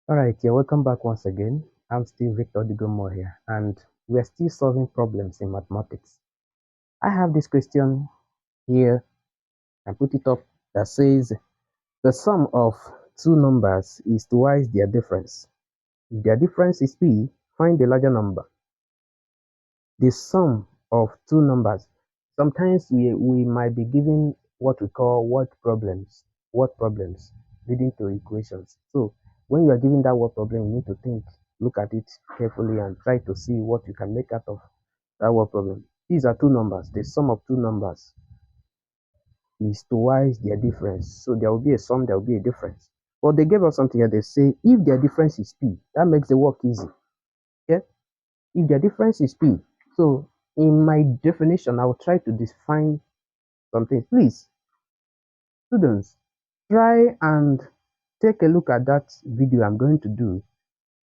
Alright, you're welcome back once again. I'm still Victor Digomore here, and we're still solving problems in mathematics. I have this question here and put it up that says the sum of two numbers is twice their difference. If their difference is p, find the larger number. The sum of two numbers. Sometimes we might be given what we call word problems leading to equations. So when you are given that word problem, you need to think, look at it carefully and try to see what you can make out of that word problem. These are two numbers. The sum of two numbers is twice their difference. So there will be a sum, there will be a difference. But they gave us something here. They say if their difference is p, that makes the work easy. Okay? If their difference is p, so in my definition, I will try to define something. Please, students, try and take a look at that video I'm going to do.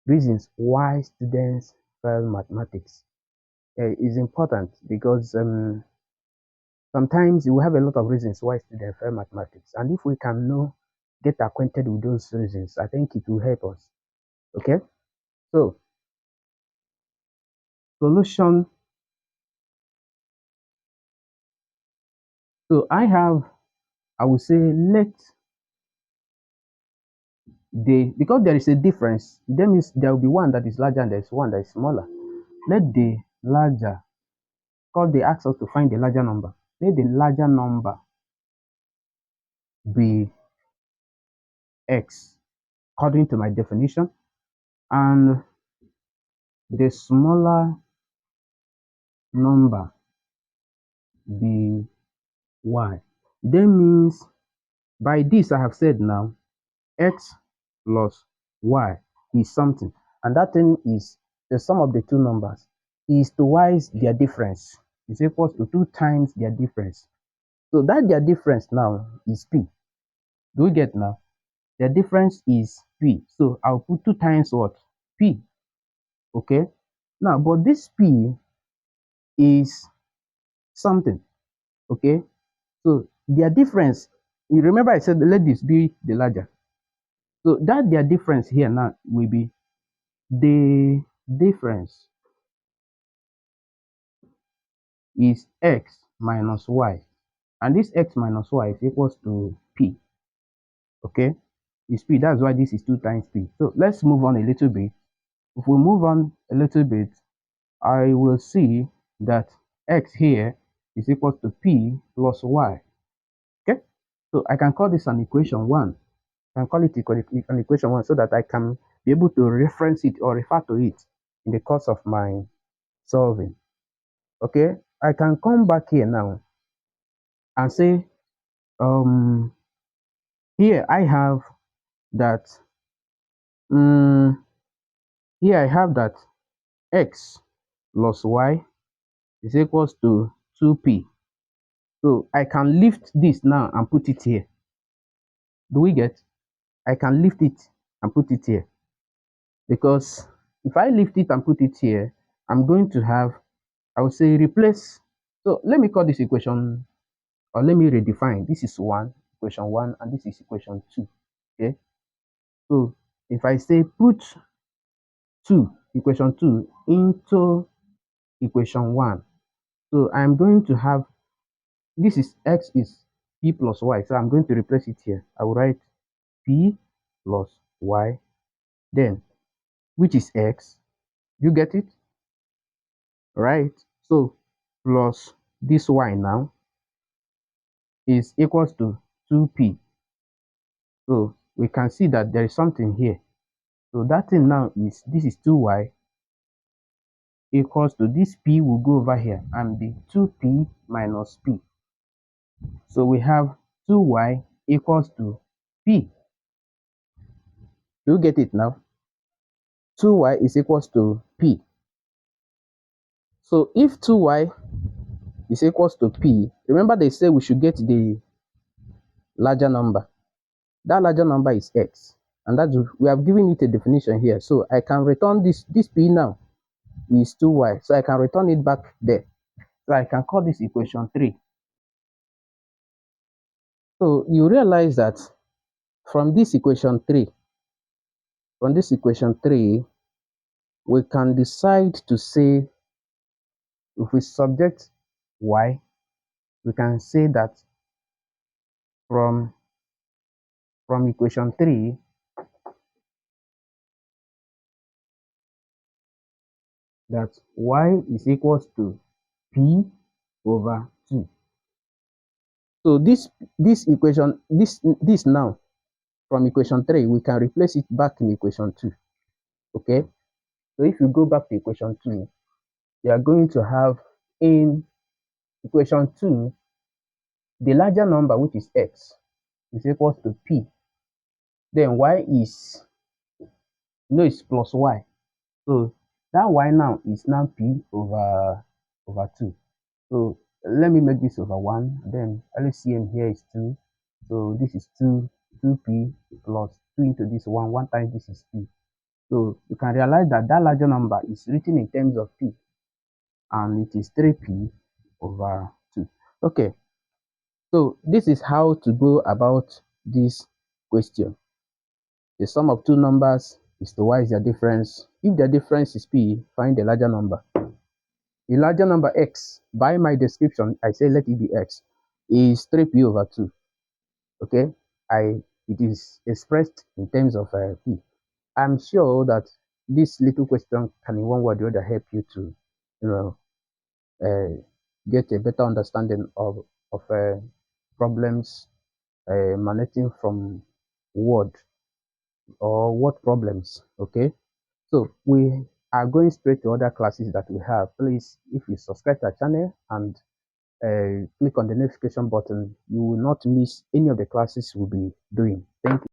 Reasons why students fail mathematics is important because sometimes you have a lot of reasons why students fail mathematics, and if we can know, get acquainted with those reasons, I think it will help us. Okay, so solution. So I will say let because there is a difference, that means there will be one that is larger and there is one that is smaller. Let the larger, because they ask us to find the larger number, let the larger number be x according to my definition, and the smaller number be y. That means by this I have said now x plus y is something, and that thing is the sum of the two numbers is twice their difference, is equals to 2 times their difference. So that their difference now is p. Do we get now? Their difference is p. So I'll put 2 times what? P. Okay. Now, but this p is something. Okay. So their difference, you remember I said let this be the larger. So that their difference here now will be the difference is x minus y, and this x minus y is equals to p. Okay, is p. That's why this is 2 times p. So let's move on a little bit. If we move on a little bit, I will see that x here is equals to p plus y. Okay, so I can call this an equation 1. I can call it an equation 1 so that I can be able to reference it or refer to it in the course of my solving. Okay, I can come back here now and say here I have that here I have that x plus y is equals to 2p. So I can lift this now and put it here. Do we get? I can lift it and put it here, because if I lift it and put it here, I'm going to have, I would say, replace. So let me call this equation, or let me redefine. This is equation 1, and this is equation 2. Okay, so if I say put equation 2 into equation 1, so I'm going to have, this is x is p plus y, so I'm going to replace it here. I will write p plus y, then which is x. You get it? Right? So plus this y now is equals to 2p. So we can see that there is something here. So that thing now is, this is 2y equals to, this p will go over here and be 2p minus p. So we have 2y equals to p. Do you get it now? 2y is equals to p. So if 2y is equals to p, remember they say we should get the larger number. That larger number is x, and that we have given it a definition here. So I can return this p now is 2y, so I can return it back there. So I can call this equation 3. So you realize that from this equation 3, From this equation 3, we can decide to say, if we subject y, we can say that from equation 3, that y is equals to p over 2. So this equation, this now, from equation 3, we can replace it back in equation 2. Okay, so if you go back to equation 2, you are going to have in equation 2, the larger number, which is x, is equals to p. Then y is, is plus y. So that y now is now p over 2. So let me make this over 1. Then LCM here is 2. So this is 2p plus 2 into this 1 times this is p. So you can realize that that larger number is written in terms of p, and it is 3p over 2. Okay, so this is how to go about this question. The sum of two numbers is to what is their difference. If their difference is p, find the larger number. The larger number x, by my description, I say let it be x, is 3p over 2. Okay, it is expressed in terms of p. I'm sure that this little question can in one way or the other help you to, get a better understanding of problems emanating from word or word problems. Okay, so we are going straight to other classes that we have. Please, if you subscribe to our channel and click on the notification button, you will not miss any of the classes we'll be doing. Thank you.